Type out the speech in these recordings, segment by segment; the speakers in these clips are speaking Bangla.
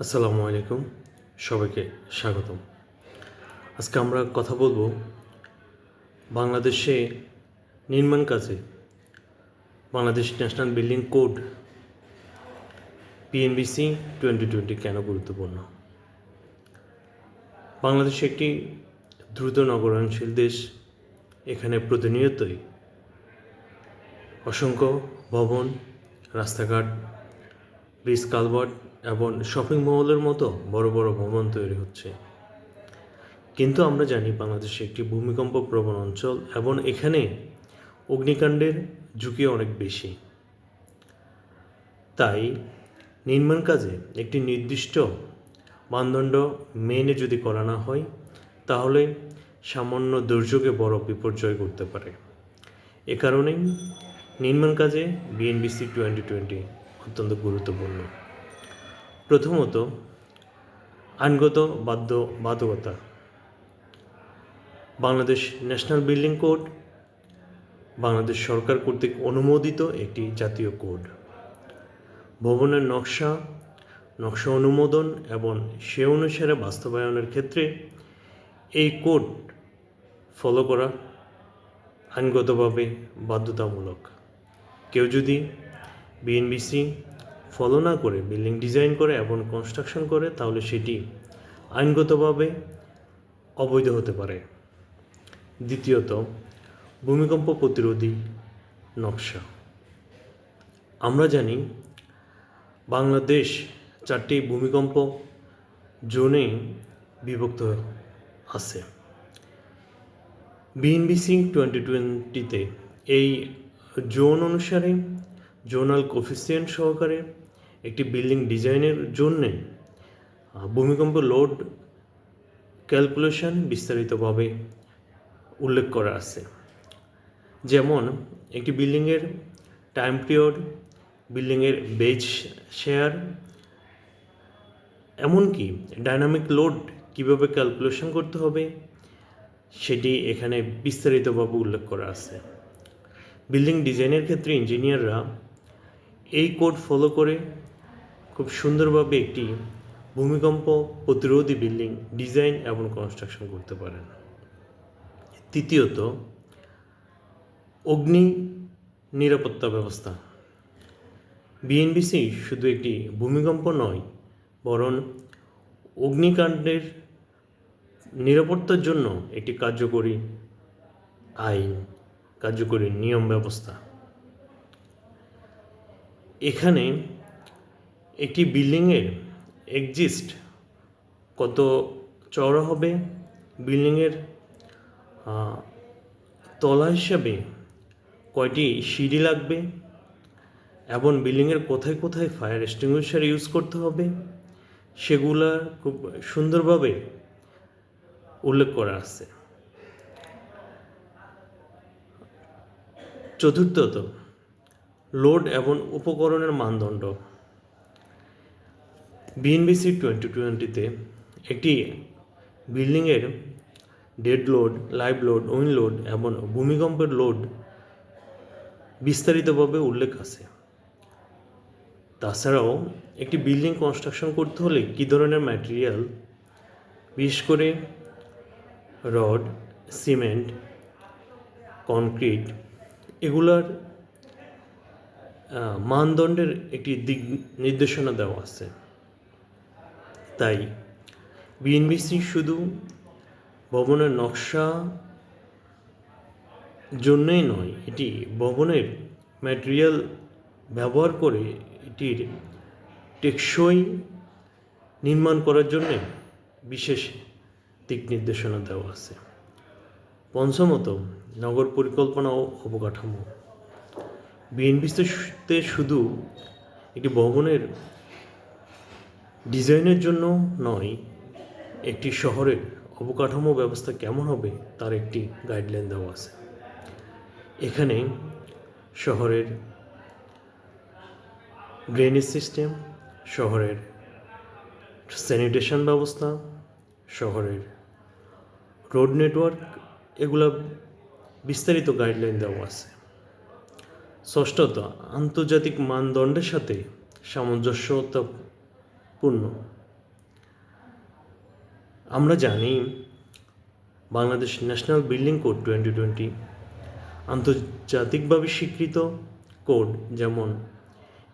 আসসালামু আলাইকুম, সবাইকে স্বাগতম। আজকে আমরা কথা বলবো বাংলাদেশে নির্মাণ কাজে বাংলাদেশ ন্যাশনাল বিল্ডিং কোড পিএনবিসি 2020 কেন গুরুত্বপূর্ণ। বাংলাদেশ একটি দ্রুত নগরায়নশীল দেশ। এখানে প্রতিনিয়তই অসংখ্য ভবন, রাস্তাঘাট, ব্রিজ, কালভার্ট এবং শপিং মলের মতো বড় বড় ভবন তৈরি হচ্ছে। কিন্তু আমরা জানি বাংলাদেশ একটি ভূমিকম্প প্রবণ অঞ্চল এবং এখানে অগ্নিকাণ্ডের ঝুঁকি অনেক বেশি। তাই নির্মাণ কাজে একটি নির্দিষ্ট মানদণ্ড মেনে যদি করা না হয় তাহলে সামান্য দুর্যোগে বড় বিপর্যয় করতে পারে। এ কারণেই নির্মাণ কাজে বিএনবিসি 2020 অত্যন্ত গুরুত্বপূর্ণ। প্রথমত, আইনগত বাধ্যবাধকতা। Bangladesh national building code Bangladesh সরকার কর্তৃক অনুমোদিত একটি জাতীয় কোড। ভবনের নকশা অনুমোদন এবং সে অনুসারে বাস্তবায়নের ক্ষেত্রে এই কোড ফলো করা আইনগতভাবে বাধ্যতামূলক। কেউ যদি বিএনবিসি ফলো না করে বিল্ডিং ডিজাইন করে এবং কনস্ট্রাকশন করে তাহলে সেটি আইনগতভাবে অবৈধ হতে পারে। দ্বিতীয়ত, ভূমিকম্প প্রতিরোধী নকশা। আমরা জানি বাংলাদেশ 4টি ভূমিকম্প জোনে বিভক্ত আছে। বিএনবিসি 2020-তে এই জোন অনুসারে জোনাল কোফিসিয়েন্ট সহকারে একটি বিল্ডিং ডিজাইনের জন্যে ভূমিকম্প লোড ক্যালকুলেশন বিস্তারিতভাবে উল্লেখ করা আছে। যেমন একটি বিল্ডিংয়ের টাইম পিরিয়ড, বিল্ডিংয়ের বেজ শেয়ার, এমনকি ডাইনামিক লোড কীভাবে ক্যালকুলেশন করতে হবে সেটি এখানে বিস্তারিতভাবে উল্লেখ করা আছে। বিল্ডিং ডিজাইনের ক্ষেত্রে ইঞ্জিনিয়াররা এই কোড ফলো করে খুব সুন্দরভাবে একটি ভূমিকম্প প্রতিরোধী বিল্ডিং ডিজাইন এবং কনস্ট্রাকশন করতে পারেন। তৃতীয়ত, অগ্নি নিরাপত্তা ব্যবস্থা। বিএনবিসি শুধু একটি ভূমিকম্প নয়, বরং অগ্নিকাণ্ডের নিরাপত্তার জন্য একটি কার্যকরী আইন, কার্যকরী নিয়ম ব্যবস্থা। এখানে একটি বিল্ডিংয়ের এক্সিস্ট কত চওড়া হবে, বিল্ডিংয়ের তলা হিসাবে কয়টি সিঁড়ি লাগবে এবং বিল্ডিংয়ের কোথায় কোথায় ফায়ার এক্সটিংগুইশার ইউজ করতে হবে সেগুলা খুব সুন্দরভাবে উল্লেখ করা আছে। চতুর্থত, লোড এবং উপকরণের মানদণ্ড। বিএনবিসি 2020-তে একটি বিল্ডিংয়ের dead load, live load, wind load এবং ভূমিকম্পের লোড বিস্তারিতভাবে উল্লেখ আছে। তাছাড়াও একটি বিল্ডিং কনস্ট্রাকশন করতে হলে কী ধরনের ম্যাটেরিয়াল, বিশেষ করে রড, সিমেন্ট, কনক্রিট, এগুলার মানদণ্ডের একটি দিক নির্দেশনা দেওয়া আছে। তাই বিএনবিসি শুধু ভবনের নকশা জন্যই নয়, এটি ভবনের ম্যাটেরিয়াল ব্যবহার করে এটির টেকসই নির্মাণ করার জন্যে বিশেষ দিক নির্দেশনা দেওয়া আছে। পঞ্চমত, নগর পরিকল্পনা ও অবকাঠামো। বিএনবিসিতে শুধু একটি ভবনের ডিজাইনের জন্য নয়, একটি শহরের অবকাঠামো ব্যবস্থা কেমন হবে তার একটি গাইডলাইন দেওয়া আছে। এখানে শহরের ড্রেনেজ সিস্টেম, শহরের স্যানিটেশন ব্যবস্থা, শহরের রোড নেটওয়ার্ক, এগুলো বিস্তারিত গাইডলাইন দেওয়া আছে। ষষ্ঠত, আন্তর্জাতিক মানদণ্ডের সাথে সামঞ্জস্যতাপূর্ণ আমরা জানি বাংলাদেশ ন্যাশনাল বিল্ডিং কোড 2020 আন্তর্জাতিকভাবে স্বীকৃত কোড, যেমন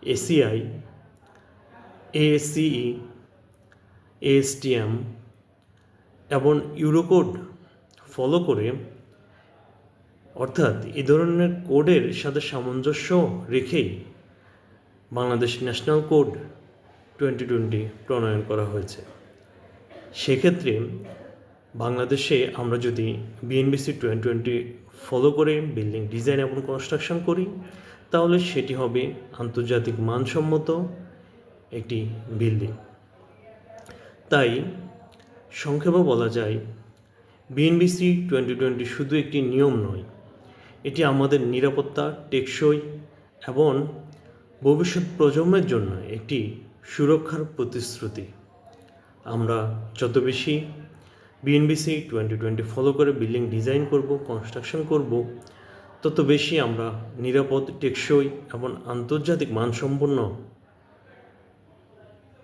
এসিআই, এএসসিই, এএসটিএম এবং ইউরোকোড ফলো করে, অর্থাৎ এই ধরনের কোডের সাথে সামঞ্জস্য রেখেই বাংলাদেশ ন্যাশনাল কোড 2020 প্রণয়ন করা হয়েছে। সেক্ষেত্রে বাংলাদেশে আমরা যদি বিএনবিসি 2020 ফলো করে বিল্ডিং ডিজাইন এবং কনস্ট্রাকশন করি, তাহলে সেটি হবে আন্তর্জাতিক মানসম্মত একটি বিল্ডিং। তাই সংক্ষেপে বলা যায়, বিএনবিসি 2020 শুধু একটি নিয়ম নয়, এটি আমাদের নিরাপত্তা, টেকসই এবং ভবিষ্যৎ প্রজন্মের জন্য একটি সুরক্ষার প্রতিশ্রুতি। আমরা যত বেশি বিএনবিসি 2020 ফলো করে বিল্ডিং ডিজাইন করব, কনস্ট্রাকশন করব, তত বেশি আমরা নিরাপদ, টেকসই এবং আন্তর্জাতিক মানসম্পন্ন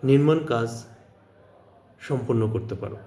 নির্মাণ কাজ সম্পন্ন করতে পারব।